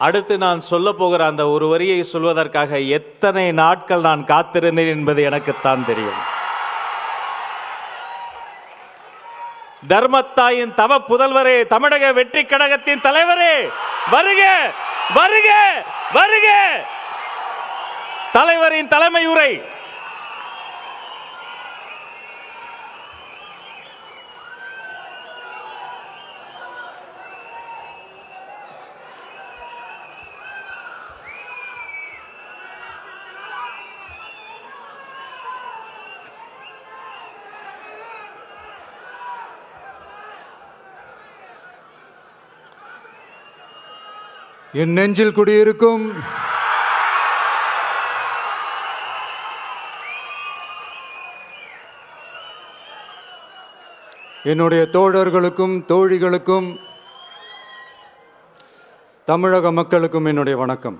அடுத்து நான் சொல்ல போகிற அந்த ஒரு வரியை சொல்வதற்காக எத்தனை நாட்கள் நான் காத்திருந்தேன் என்பது எனக்குத்தான் தெரியும். தர்மத்தாயின் தவ புதல்வரே, தமிழக வெற்றி கழகத்தின் தலைவரே, வருக வருக வருக. தலைவரின் தலைமை உரை. என் நெஞ்சில் குடியிருக்கும் என்னுடைய தோழர்களுக்கும் தோழிகளுக்கும் தமிழக மக்களுக்கும் என்னுடைய வணக்கம்.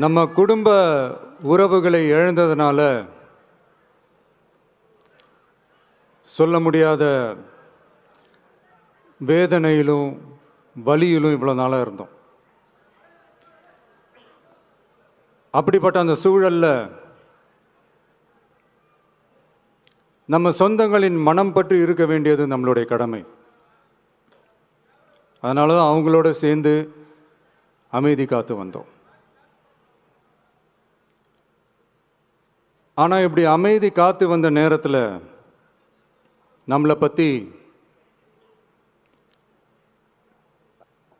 நம்ம குடும்ப உறவுகளை இழந்ததுனால சொல்ல முடியாத வேதனையிலும் வலியிலும் இவ்வளோ நாளாக இருந்தோம். அப்படிப்பட்ட அந்த சூழல்ல நம்ம சொந்தங்களின் மனம் பற்றி இருக்க வேண்டியது நம்மளுடைய கடமை. அதனால தான் அவங்களோட சேர்ந்து அமைதி காத்து வந்தோம். ஆனால் இப்படி அமைதி காத்து வந்த நேரத்தில் நம்மளை பற்றி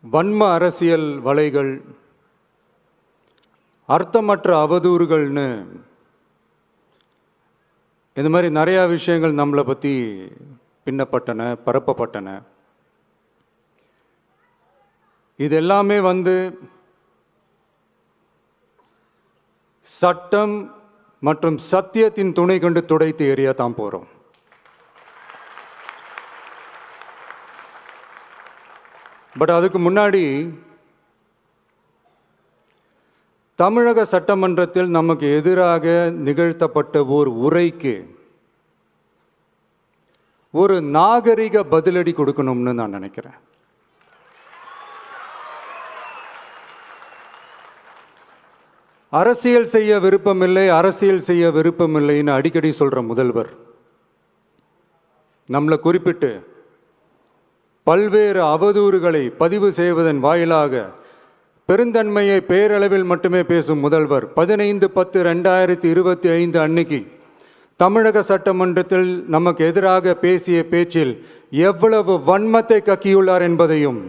வன்ம அரசியல் வலைகள், அர்த்தமற்ற அவதூறுகள்னு இந்த மாதிரி நிறையா விஷயங்கள் நம்மளை பற்றி பின்னப்பட்டன, பரப்பப்பட்டன. இது எல்லாமே சட்டம் மற்றும் சத்தியத்தின் துணை கொண்டு துடைத்து எறிய தான் போகிறோம். பட் அதுக்கு முன்னாடி தமிழக சட்டமன்றத்தில் நமக்கு எதிராக நிகழ்த்தப்பட்ட ஓர் உரைக்கு ஒரு நாகரிக பதிலடி கொடுக்கணும்னு நான் நினைக்கிறேன். அரசியல் செய்ய விருப்பமில்லை, அரசியல் செய்ய விருப்பமில்லைன்னு அடிக்கடி சொல்ற முதல்வர் நம்மளை குறிப்பிட்டு பல்வேறு அவதூறுகளை பதிவு செய்வதன் வாயிலாக பெருந்தன்மையை பேரளவில் மட்டுமே பேசும் முதல்வர் 15/10/2025 அன்னைக்கு தமிழக சட்டமன்றத்தில் நமக்கு எதிராக பேசிய பேச்சில் எவ்வளவு வன்மத்தை கக்கியுள்ளார் என்பதையும்,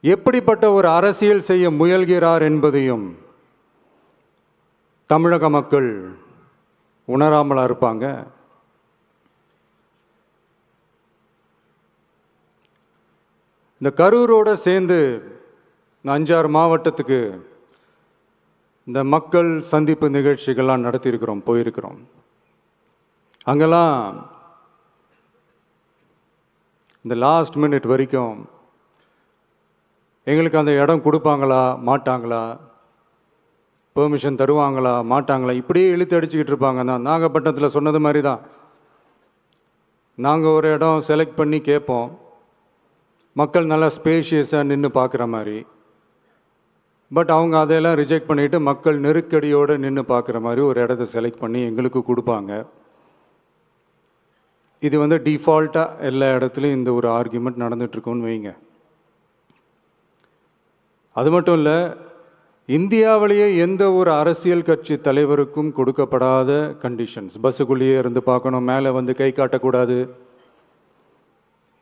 எப்படிப்பட்ட ஒரு அரசியல் செய்ய முயல்கிறார் என்பதையும் தமிழக மக்கள் உணராமலா இருப்பாங்க. இந்த கரூரோடு சேர்ந்து 5-6 மாவட்டத்துக்கு இந்த மக்கள் சந்திப்பு நிகழ்ச்சிகள்லாம் நடத்தியிருக்கிறோம், போயிருக்கிறோம். அங்கெல்லாம் இந்த லாஸ்ட் மினிட் வரைக்கும் எங்களுக்கு அந்த இடம் கொடுப்பாங்களா மாட்டாங்களா, பெர்மிஷன் தருவாங்களா மாட்டாங்களா, இப்படியே இழுத்து அடிச்சுக்கிட்டு இருப்பாங்க. தான் நாகப்பட்டினத்தில் சொன்னது மாதிரி தான். நாங்கள் ஒரு இடம் செலக்ட் பண்ணி கேட்போம், மக்கள் நல்லா ஸ்பேஷியஸாக நின்று பார்க்குற மாதிரி. பட் அவங்க அதையெல்லாம் ரிஜெக்ட் பண்ணிவிட்டு மக்கள் நெருக்கடியோடு நின்று பார்க்குற மாதிரி ஒரு இடத்த செலக்ட் பண்ணி எங்களுக்கு கொடுப்பாங்க. இது டிஃபால்ட்டாக எல்லா இடத்துலையும் இந்த ஒரு ஆர்கியூமெண்ட் நடந்துகிட்ருக்கோன்னு வைங்க. அது மட்டும் இல்லை, இந்தியாவிலேயே எந்த ஒரு அரசியல் கட்சி தலைவருக்கும் கொடுக்கப்படாத கண்டிஷன்ஸ். பஸ்ஸுக்குள்ளேயே இருந்து பார்க்கணும், மேலே கை காட்டக்கூடாது,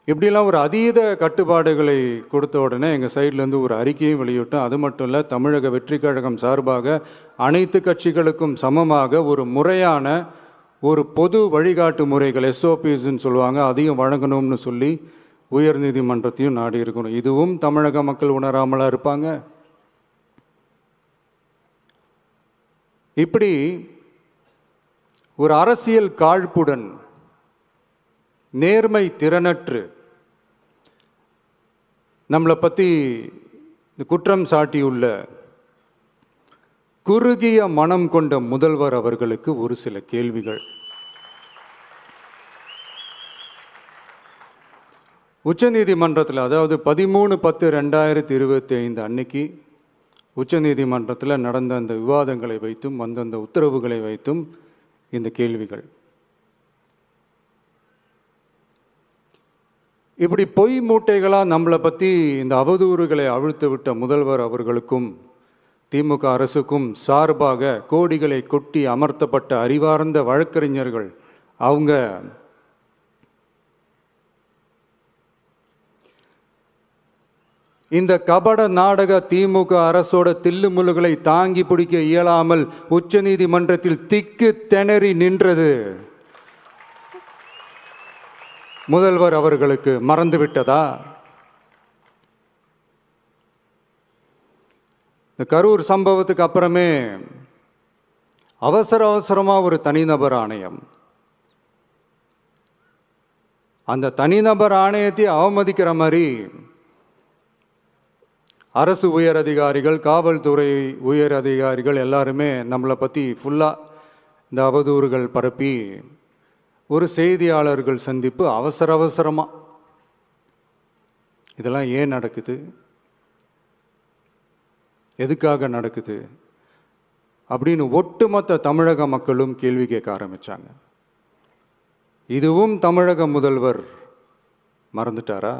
இப்படிலாம் ஒரு அதீத கட்டுப்பாடுகளை கொடுத்த உடனே எங்கள் சைட்லேருந்து ஒரு அறிக்கையும் வெளியிட்டோம். அது மட்டும் இல்லை, தமிழக வெற்றி கழகம் சார்பாக அனைத்து கட்சிகளுக்கும் சமமாக ஒரு முறையான ஒரு பொது வழிகாட்டு முறைகள், SOPஸ்ன்னு சொல்லுவாங்க, அதையும் வழங்கணும்னு சொல்லி உயர் நீதிமன்றத்தையும் நாடி இருக்கணும். இதுவும் தமிழக மக்கள் உணராமலா இருப்பாங்க. இப்படி ஒரு அரசியல் காழ்ப்புடன், நேர்மை திறனற்று நம்மளை பற்றி குற்றம் சாட்டியுள்ள குறுகிய மனம் கொண்ட முதல்வர் அவர்களுக்கு ஒரு சில கேள்விகள். உச்சநீதிமன்றத்தில், அதாவது 13/10/2025 அன்னைக்கு உச்சநீதிமன்றத்தில் நடந்த அந்த விவாதங்களை வைத்தும் அந்தந்த உத்தரவுகளை வைத்தும் இந்த கேள்விகள். இப்படி பொய் மூட்டைகளாக நம்மளை பற்றி இந்த அவதூறுகளை அவிழ்த்து விட்ட முதல்வர் அவர்களுக்கும் திமுக அரசுக்கும் சார்பாக கோடிகளை கொட்டி அமர்த்தப்பட்ட அறிவார்ந்த வழக்கறிஞர்கள் அவங்க இந்த கபட நாடக திமுக அரசோட தில்லுமுல்லுகளை தாங்கி பிடிக்க இயலாமல் உச்ச நீதிமன்றத்தில் திக்கு திணறி நின்றது முதல்வர் அவர்களுக்கு மறந்துவிட்டதா? இந்த கரூர் சம்பவத்துக்கு அப்புறமே அவசரமா ஒரு தனிநபர் ஆணையம், அந்த தனிநபர் ஆணையத்தை அவமதிக்கிற மாதிரி அரசு உயர் அதிகாரிகள், காவல்துறை உயர் அதிகாரிகள் எல்லாருமே நம்மளை பற்றி ஃபுல்லாக இந்த அவதூறுகள் பரப்பி ஒரு செய்தியாளர்கள் சந்திப்பு அவசரமாக. இதெல்லாம் ஏன் நடக்குது? எதுக்காக நடக்குது அப்படின்னு ஒட்டுமொத்த தமிழக மக்களும் கேள்வி கேட்க ஆரம்பிச்சாங்க. இதுவும் தமிழக முதல்வர் மறந்துட்டாரா?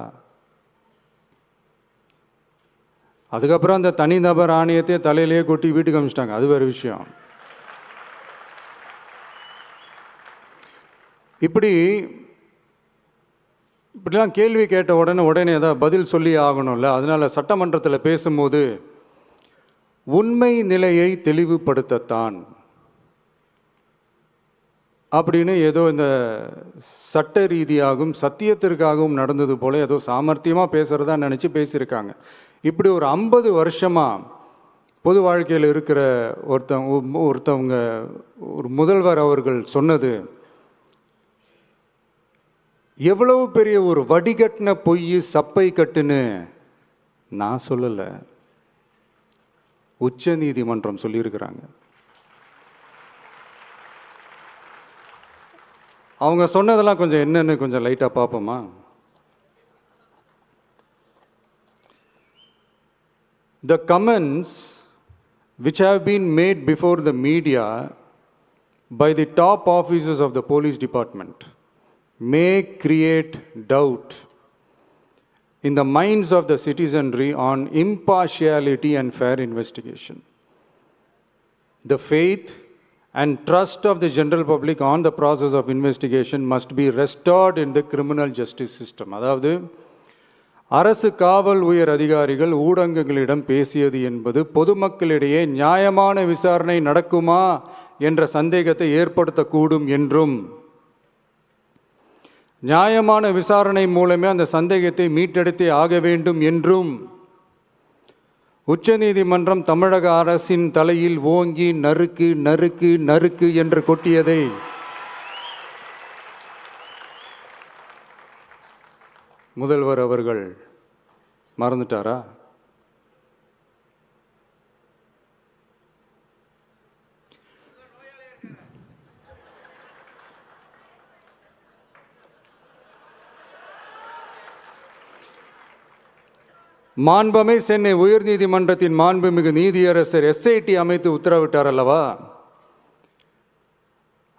அதுக்கப்புறம் அந்த தனிநபர் ஆணையத்தை தலையிலேயே கொட்டி வீட்டுக்கு அனுப்பிச்சிட்டாங்க. அது வேறு விஷயம். இப்படிலாம் கேள்வி கேட்ட உடனே ஏதாவது பதில் சொல்லி ஆகணும்ல. அதனால சட்டமன்றத்தில் பேசும்போது உண்மை நிலையை தெளிவுபடுத்தத்தான் அப்படின்னு ஏதோ இந்த சட்ட ரீதியாகவும் சத்தியத்திற்காகவும் நடந்தது போல ஏதோ சாமர்த்தியமாக பேசுகிறதா நினச்சி பேசியிருக்காங்க. இப்படி ஒரு 50 வருஷமாக பொது வாழ்க்கையில் இருக்கிற ஒருத்தவங்க ஒரு முதல்வர் அவர்கள் சொன்னது எவ்வளவு பெரிய ஒரு வடிகட்டின பொய், சப்பை கட்டுன்னு நான் சொல்லலை, உச்ச நீதிமன்றம் சொல்லியிருக்கிறாங்க. அவங்க சொன்னதெல்லாம் கொஞ்சம் என்னன்னு கொஞ்சம் லைட்டாக பார்ப்போமா? The comments which have been made before the media by the top officers of the police department may create doubt in the minds of the citizenry on impartiality and fair investigation. The faith and trust of the general public on the process of investigation must be restored in the criminal justice system. அதாவது அரசு காவல் உயர் அதிகாரிகள் ஊடகங்களிடம் பேசியது என்பது பொதுமக்களிடையே நியாயமான விசாரணை நடக்குமா என்ற சந்தேகத்தை ஏற்படுத்தக்கூடும் என்றும், நியாயமான விசாரணை மூலமே அந்த சந்தேகத்தை மீட்டெடுத்தே ஆக வேண்டும் என்றும் உச்சநீதிமன்றம் தமிழக அரசின் தலையில் ஓங்கி நறுக்கு நறுக்கு நறுக்கு என்று கொட்டியதை முதல்வர் அவர்கள் மறந்துட்டாரா? மாண்புமை சென்னை உயர்நீதிமன்றத்தின் மாண்புமிகு நீதியரசர் SIT அமைத்து உத்தரவிட்டார் அல்லவா?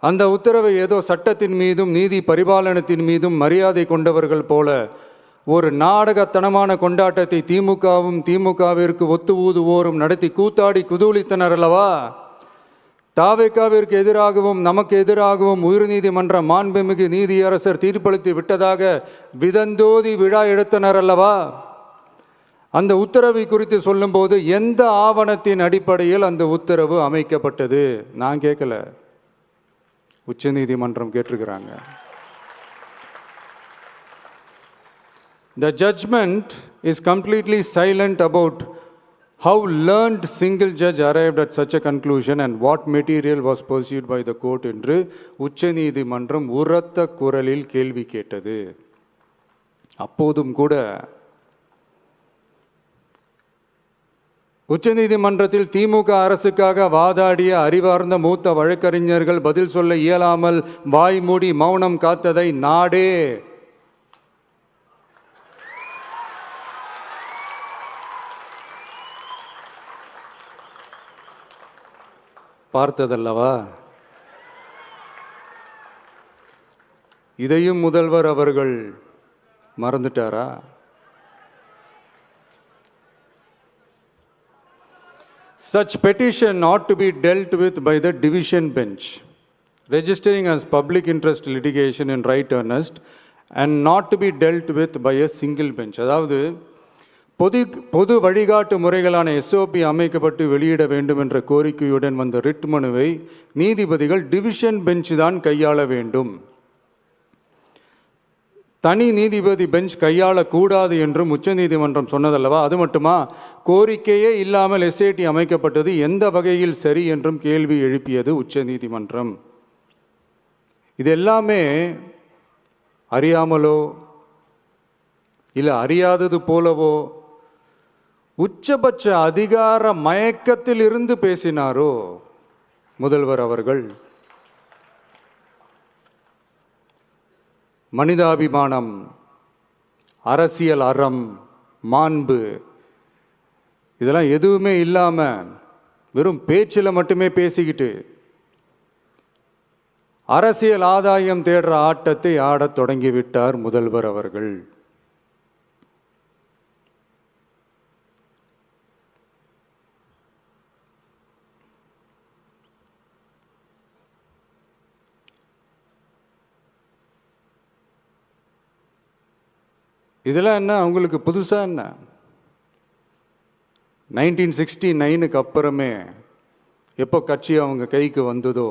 அந்த உத்தரவை ஏதோ சட்டத்தின் மீதும் நீதி பரிபாலனத்தின் மீதும் மரியாதை கொண்டவர்கள் போல ஒரு நாடகத்தனமான கொண்டாட்டத்தை திமுகவிற்கு ஒத்து ஊதுவோரும் நடத்தி கூத்தாடி குதூளித்தனர் அல்லவா? தாவேக்காவிற்கு எதிராகவும் நமக்கு எதிராகவும் உயர்நீதிமன்ற மாண்புமிகு நீதியரசர் தீர்ப்பளித்து விட்டதாக விதந்தோதி விழா எடுத்தனர் அல்லவா? அந்த உத்தரவை குறித்து சொல்லும்போது எந்த ஆவணத்தின் அடிப்படையில் அந்த உத்தரவு அமைக்கப்பட்டது? நான் கேட்கல, உச்ச நீதிமன்றம் கேட்டிருக்கிறாங்க. The judgment is completely silent about how learned single judge arrived at such a conclusion and what material was pursued by the court என்று உச்ச நீதிமன்றம் உரத்த குரலில் கேள்வி கேட்டது. அப்போதும் கூட உச்சநீதிமன்றத்தில் திமுக அரசுக்காக வாதாடிய அறிவார்ந்த மூத்த வழக்கறிஞர்கள் பதில் சொல்ல இயலாமல் வாய் மூடி மௌனம் காத்ததை நாடே பார்த்ததல்லவா? இதையும் முதல்வர் அவர்கள் மறந்துட்டாரா? Such petition ought to be dealt with by the division bench, registering as public interest litigation in right earnest and not to be dealt with by a single bench. அதாவது பொது வழிகாட்டு முறைகளான எஸ்ஓபி அமைக்கப்பட்டு வெளியிட வேண்டும் என்ற கோரிக்கையுடன் வந்த ரிட் மனுவை நீதிபதிகள் டிவிஷன் பெஞ்ச் தான் கையாள வேண்டும், தனி நீதிபதி பெஞ்ச் கையாளக்கூடாது என்றும் உச்சநீதிமன்றம் சொன்னதல்லவா? அது மட்டுமா, கோரிக்கையே இல்லாமல் எஸ்ஐடி அமைக்கப்பட்டது எந்த வகையில் சரி என்றும் கேள்வி எழுப்பியது உச்சநீதிமன்றம். இது எல்லாமே அறியாமலோ இல்லை அறியாதது போலவோ உச்சபட்ச அதிகார மயக்கத்தில் இருந்து பேசினாரோ முதல்வர் அவர்கள்? மனிதாபிமானம், அரசியல் அறம், மாண்பு இதெல்லாம் எதுவுமே இல்லாம வெறும் பேச்சில் மட்டுமே பேசிக்கிட்டு அரசியல் ஆதாயம் தேடுற ஆட்டத்தை ஆடத் தொடங்கிவிட்டார் முதல்வர் அவர்கள். இதெல்லாம் என்ன அவங்களுக்கு புதுசா? என்ன 1969க்கு அப்புறமே எப்போ கட்சி அவங்க கைக்கு வந்ததோ,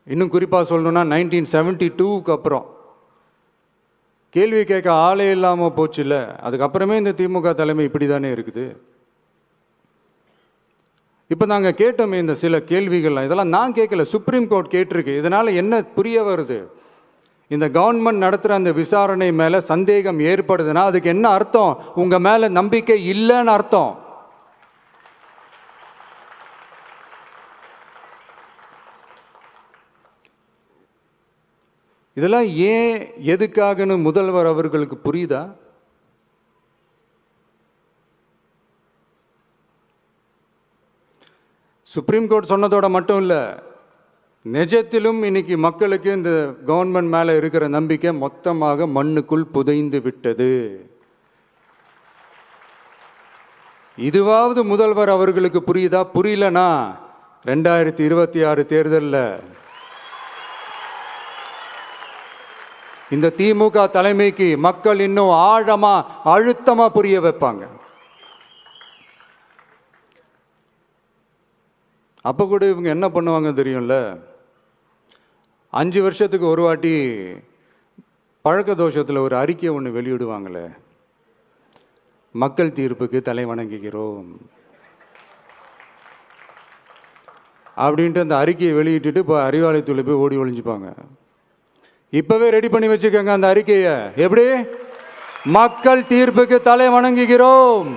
இன்னும் குறிப்பாக சொல்லணும்னா 1972க்கு அப்புறம் கேள்வி கேட்க ஆளே இல்லாமல் போச்சுல்ல, அதுக்கப்புறமே இந்த திமுக தலைமை இப்படி தானே இருக்குது. இப்போ நாங்கள் கேட்டோமே இந்த சில கேள்விகள்லாம், இதெல்லாம் நான் கேட்கல, சுப்ரீம் கோர்ட் கேட்டிருக்கு. இதனால் என்ன புரிய வருது? இந்த கவர்மெண்ட் நடத்துகிற அந்த விசாரணை மேலே சந்தேகம் ஏற்படுதுன்னா அதுக்கு என்ன அர்த்தம்? உங்கள் மேலே நம்பிக்கை இல்லைன்னு அர்த்தம். இதெல்லாம் ஏன் எதுக்காகன்னு முதல்வர் அவர்களுக்கு புரியுதா? சுப்ரீம் கோர்ட் சொன்னதோட மட்டும் இல்லை, நிஜத்திலும் இன்னைக்கு மக்களுக்கு இந்த கவர்மெண்ட் மேலே இருக்கிற நம்பிக்கை மொத்தமாக மண்ணுக்குள் புதைந்து விட்டது. இதுவாவது முதல்வர் அவர்களுக்கு புரியுதா? புரியலனா 2026 தேர்தலில் இந்த திமுக தலைமைக்கு மக்கள் இன்னும் ஆழமா அழுத்தமா புரிய வைப்பாங்க. அப்போ கூட இவங்க என்ன பண்ணுவாங்க தெரியும்ல, 5 வருஷத்துக்கு ஒரு வாட்டி பழக்க தோஷத்தில் ஒரு அறிக்கை ஒன்று வெளியிடுவாங்களே, மக்கள் தீர்ப்புக்கு தலை வணங்குகிறோம் அப்படின்ட்டு அந்த அறிக்கையை வெளியிட்டுட்டு இப்போ அறிவாலயத்தில் போய் ஓடி ஒளிஞ்சுப்பாங்க. இப்பவே ரெடி பண்ணி வச்சுக்கோங்க அந்த அறிக்கையை. எப்படி? மக்கள் தீர்ப்புக்கு தலை வணங்குகிறோம்.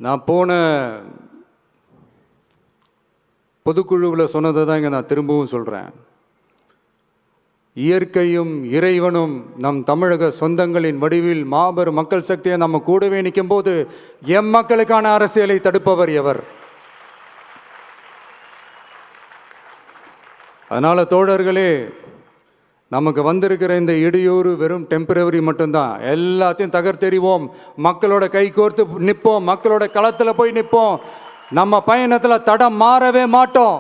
நான் போன பொதுக்குழுவில் சொன்னதை தான் இங்கே நான் திரும்பவும் சொல்கிறேன். இயற்கையும் இறைவனும் நம் தமிழக சொந்தங்களின் வடிவில் மாபெரும் மக்கள் சக்தியை நம்ம கூடவே நிற்கும் போது எம் மக்களுக்கான அரசியலை தடுப்பவர் எவர்? அதனால தோழர்களே, நமக்கு வந்திருக்கிற இந்த இடையூறு வெறும் டெம்பரவரி மட்டும்தான். எல்லாத்தையும் தகர்த்தெறிவோம், மக்களோட கை கோர்த்து நிற்போம், மக்களோட களத்தில் போய் நிற்போம். நம்ம பயணத்தில் தடம் மாறவே மாட்டோம்.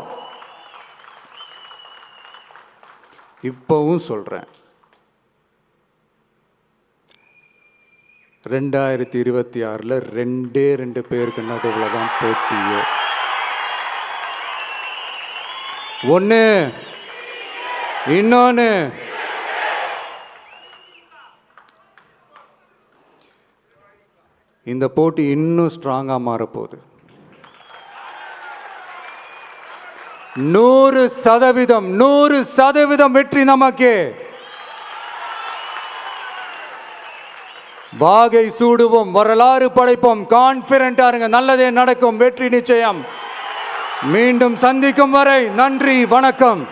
இப்பவும் சொல்றேன், 2026 2 பேருக்கு நடுவில் தான் போட்டியே. ஒன்று, இன்னொன்று இந்த போட்டி இன்னும் ஸ்ட்ராங்காக மாறப்போகுது. 100% வெற்றி நமக்கு. வாகை சூடுவோம், வரலாறு படைப்போம், கான்பிடென்டா இருங்க, நல்லதே நடக்கும், வெற்றி நிச்சயம். மீண்டும் சந்திக்கும் வரை நன்றி, வணக்கம்.